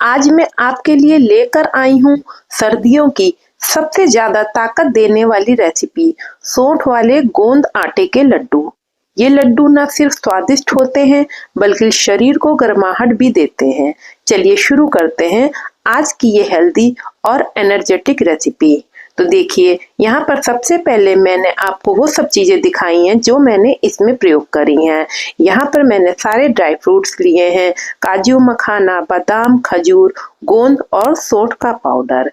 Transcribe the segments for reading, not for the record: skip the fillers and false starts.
आज मैं आपके लिए लेकर आई हूँ सर्दियों की सबसे ज्यादा ताकत देने वाली रेसिपी, सोंठ वाले गोंद आटे के लड्डू। ये लड्डू न सिर्फ स्वादिष्ट होते हैं बल्कि शरीर को गर्माहट भी देते हैं। चलिए शुरू करते हैं आज की ये हेल्दी और एनर्जेटिक रेसिपी। तो देखिए, यहाँ पर सबसे पहले मैंने आपको वो सब चीजें दिखाई हैं जो मैंने इसमें प्रयोग करी हैं। यहाँ पर मैंने सारे ड्राई फ्रूट्स लिए हैं, काजू, मखाना, बादाम, खजूर, गोंद और सोंठ का पाउडर।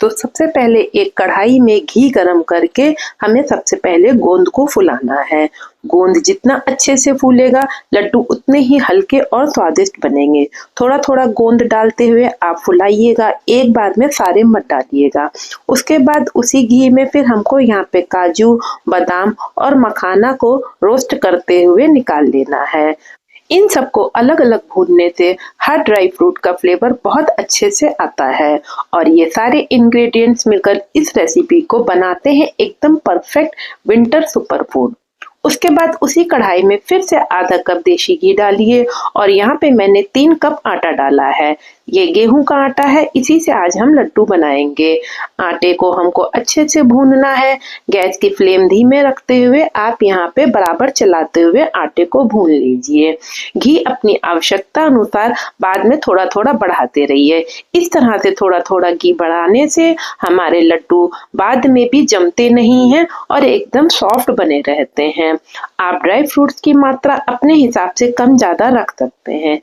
तो सबसे पहले एक कढ़ाई में घी गरम करके हमें सबसे पहले गोंद को फुलाना है। गोंद जितना अच्छे से फूलेगा लड्डू उतने ही हल्के और स्वादिष्ट बनेंगे। थोड़ा थोड़ा गोंद डालते हुए आप फुलाइएगा, एक बार में सारे मत डालिएगा। उसके बाद उसी घी में फिर हमको यहाँ पे काजू, बादाम और मखाना को रोस्ट करते हुए निकाल लेना है। इन सबको अलग अलग भूनने से हर ड्राई फ्रूट का फ्लेवर बहुत अच्छे से आता है और ये सारे इंग्रेडिएंट्स मिलकर इस रेसिपी को बनाते हैं एकदम परफेक्ट विंटर सुपर फूड। उसके बाद उसी कढ़ाई में फिर से आधा कप देशी घी डालिए और यहाँ पे मैंने 3 कप आटा डाला है। ये गेहूं का आटा है, इसी से आज हम लड्डू बनाएंगे। आटे को हमको अच्छे से भूनना है। गैस की फ्लेम धीमे रखते हुए आप यहाँ पे बराबर चलाते हुए आटे को भून लीजिए। घी अपनी आवश्यकता अनुसार बाद में थोड़ा थोड़ा बढ़ाते रहिए। इस तरह से थोड़ा थोड़ा घी बढ़ाने से हमारे लड्डू बाद में भी जमते नहीं हैं और एकदम सॉफ्ट बने रहते हैं। आप ड्राई फ्रूट्स की मात्रा अपने हिसाब से कम ज्यादा रख सकते हैं।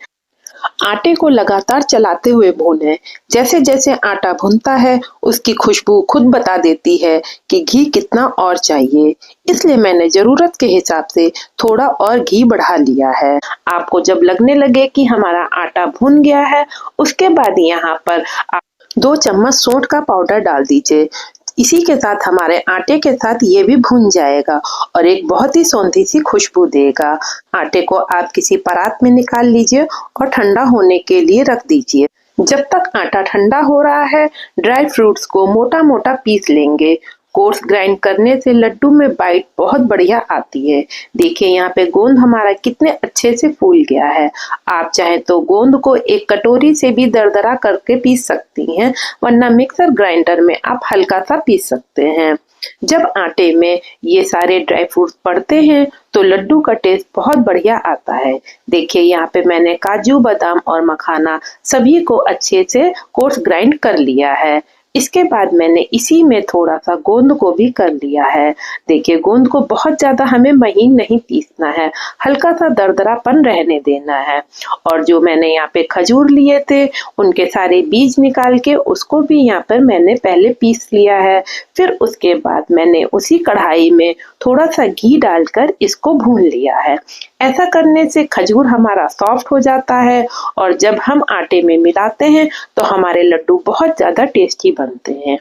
आटे को लगातार चलाते हुए भूनें। जैसे जैसे आटा भुनता है उसकी खुशबू खुद बता देती है कि घी कितना और चाहिए, इसलिए मैंने जरूरत के हिसाब से थोड़ा और घी बढ़ा लिया है। आपको जब लगने लगे कि हमारा आटा भुन गया है, उसके बाद यहाँ पर आप 2 चम्मच सोंठ का पाउडर डाल दीजिए। इसी के साथ हमारे आटे के साथ ये भी भुन जाएगा और एक बहुत ही सौंधी सी खुशबू देगा। आटे को आप किसी परात में निकाल लीजिए और ठंडा होने के लिए रख दीजिए। जब तक आटा ठंडा हो रहा है, ड्राई फ्रूट्स को मोटा मोटा पीस लेंगे। कोर्स ग्राइंड करने से लड्डू में बाइट बहुत बढ़िया आती है। देखिए यहाँ पे गोंद हमारा कितने अच्छे से फूल गया है। आप चाहे तो गोंद को एक कटोरी से भी दरदरा करके पीस सकती हैं, वरना मिक्सर ग्राइंडर में आप हल्का सा पीस सकते हैं। जब आटे में ये सारे ड्राई फ्रूट्स पड़ते हैं तो लड्डू का टेस्ट बहुत बढ़िया आता है। देखिए यहाँ पे मैंने काजू, बादाम और मखाना सभी को अच्छे से कोर्स ग्राइंड कर लिया है। इसके बाद मैंने इसी में थोड़ा सा गोंद को भी कर लिया है। देखिए गोंद को बहुत ज्यादा हमें महीन नहीं पीसना है, हल्का सा दरदरापन रहने देना है। और जो मैंने यहाँ पे खजूर लिए थे उनके सारे बीज निकाल के उसको भी यहाँ पर मैंने पहले पीस लिया है। फिर उसके बाद मैंने उसी कढ़ाई में थोड़ा सा घी डालकर इसको भून लिया है। ऐसा करने से खजूर हमारा सॉफ्ट हो जाता है और जब हम आटे में मिलाते हैं तो हमारे लड्डू बहुत ज्यादा टेस्टी बनते हैं।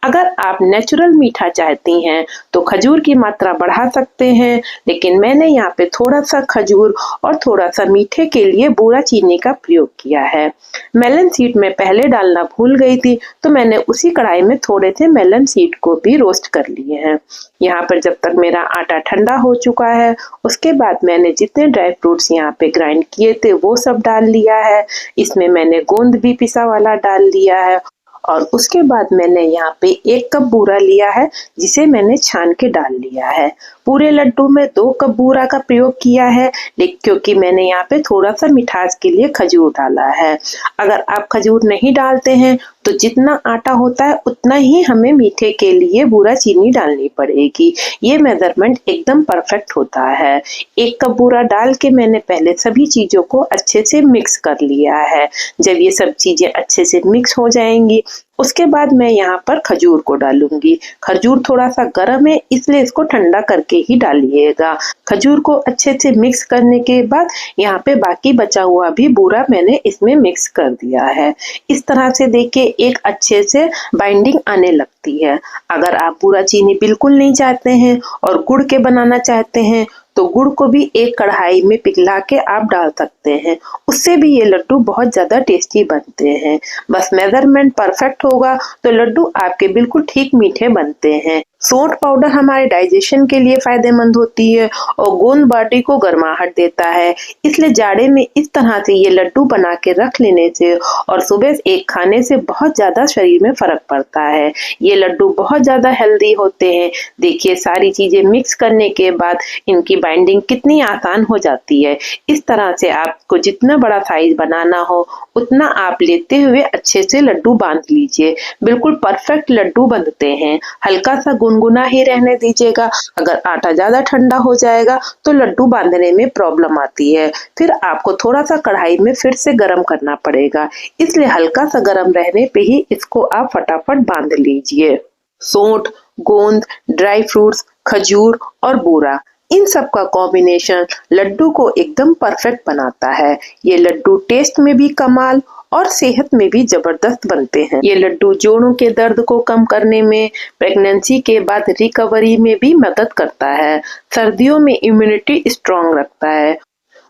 अगर आप नेचुरल मीठा चाहती हैं तो खजूर की मात्रा बढ़ा सकते हैं, लेकिन मैंने यहाँ पे थोड़ा सा खजूर और थोड़ा सा मीठे के लिए बूरा चीनी का प्रयोग किया है। मेलन सीड में पहले डालना भूल गई थी तो मैंने उसी कढ़ाई में थोड़े से मेलन सीड को भी रोस्ट कर लिए हैं। यहाँ पर जब तक मेरा आटा ठंडा हो चुका है, उसके बाद मैंने जितने ड्राई फ्रूट्स यहाँ पे ग्राइंड किए थे वो सब डाल लिया है। इसमें मैंने गोंद भी पिसा वाला डाल लिया है और उसके बाद मैंने यहाँ पे 1 कप बूरा लिया है जिसे मैंने छान के डाल लिया है। पूरे लड्डू में 2 कप बूरा का प्रयोग किया है, लेकिन क्योंकि मैंने यहाँ पे थोड़ा सा मिठास के लिए खजूर डाला है। अगर आप खजूर नहीं डालते हैं तो जितना आटा होता है उतना ही हमें मीठे के लिए बूरा चीनी डालनी पड़ेगी। ये मेजरमेंट एकदम परफेक्ट होता है। 1 कप बूरा डाल के मैंने पहले सभी चीजों को अच्छे से मिक्स कर लिया है। जब ये सब चीजें अच्छे से मिक्स हो जाएंगी उसके बाद मैं यहाँ पर खजूर को डालूंगी। खजूर थोड़ा सा गर्म है इसलिए इसको ठंडा करके ही डालिएगा। खजूर को अच्छे से मिक्स करने के बाद यहाँ पे बाकी बचा हुआ भी बूरा मैंने इसमें मिक्स कर दिया है। इस तरह से देखिए एक अच्छे से बाइंडिंग आने लगती है। अगर आप बूरा चीनी बिल्कुल नहीं चाहते हैं और गुड़ के बनाना चाहते हैं तो गुड़ को भी एक कढ़ाई में पिघला के आप डाल सकते हैं, उससे भी ये लड्डू बहुत ज्यादा टेस्टी बनते हैं। बस मेजरमेंट परफेक्ट होगा तो लड्डू आपके बिल्कुल ठीक मीठे बनते हैं। सोंठ पाउडर हमारे डाइजेशन के लिए फायदेमंद होती है और गोंद बॉडी को गर्माहट देता है। इसलिए जाड़े में इस तरह से ये लड्डू बना के रख लेने से और सुबह एक खाने से बहुत ज्यादा शरीर में फर्क पड़ता है। ये लड्डू बहुत ज्यादा हेल्दी होते हैं। देखिए सारी चीजें मिक्स करने के बाद इनकी बाइंडिंग कितनी आसान हो जाती है। इस तरह से आपको जितना बड़ा साइज बनाना हो उतना आप लेते हुए अच्छे से लड्डू बांध लीजिए। बिल्कुल परफेक्ट लड्डू बनते हैं। हल्का सा गुनगुना ही रहने दीजिएगा। अगर आटा ज्यादा ठंडा हो जाएगा तो लड्डू बांधने में प्रॉब्लम आती है। फिर आपको थोड़ा सा कढ़ाई में फिर से गर्म करना पड़ेगा। इसलिए हल्का सा गर्म रहने पे ही इसको आप फटाफट बांध लीजिए। सोंठ, गोंद, ड्राई फ्रूट्स, खजूर और बूरा, इन सब का कॉम्बिनेशन लड्डू को एकदम परफेक्ट बनाता है। ये लड्डू टेस्ट में भी कमाल और सेहत में भी जबरदस्त बनते हैं। ये लड्डू जोड़ों के दर्द को कम करने में, प्रेगनेंसी के बाद रिकवरी में भी मदद करता है। सर्दियों में इम्यूनिटी स्ट्रांग रखता है।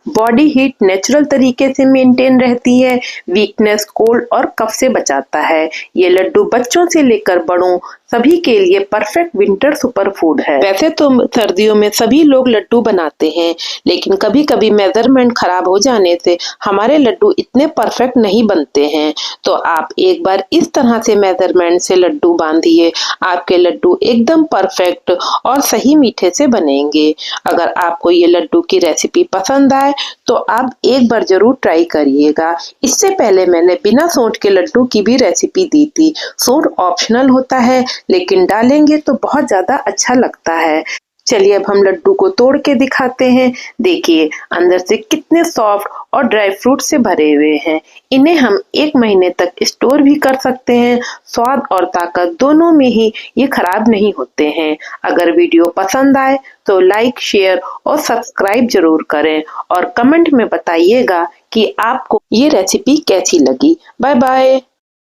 बॉडी हीट नेचुरल तरीके से मेंटेन रहती है। वीकनेस, कोल्ड और कफ से बचाता है। ये लड्डू बच्चों से लेकर बड़ों सभी के लिए परफेक्ट विंटर सुपर फूड है। वैसे तो सर्दियों में सभी लोग लड्डू बनाते हैं, लेकिन कभी कभी मेजरमेंट खराब हो जाने से हमारे लड्डू इतने परफेक्ट नहीं बनते हैं। तो आप एक बार इस तरह से मेजरमेंट से लड्डू बांधिए, आपके लड्डू एकदम परफेक्ट और सही मीठे से बनेंगे। अगर आपको ये लड्डू की रेसिपी पसंद आए तो आप एक बार जरूर ट्राई करिएगा। इससे पहले मैंने बिना सोंठ के लड्डू की भी रेसिपी दी थी। सोंठ ऑप्शनल होता है, लेकिन डालेंगे तो बहुत ज्यादा अच्छा लगता है। चलिए अब हम लड्डू को तोड़ के दिखाते हैं। देखिए अंदर से कितने सॉफ्ट और ड्राई फ्रूट से भरे हुए हैं। इन्हें हम 1 महीने तक स्टोर भी कर सकते हैं। स्वाद और ताकत दोनों में ही ये खराब नहीं होते हैं। अगर वीडियो पसंद आए तो लाइक, शेयर और सब्सक्राइब जरूर करें और कमेंट में बताइएगा कि आपको ये रेसिपी कैसी लगी। Bye bye.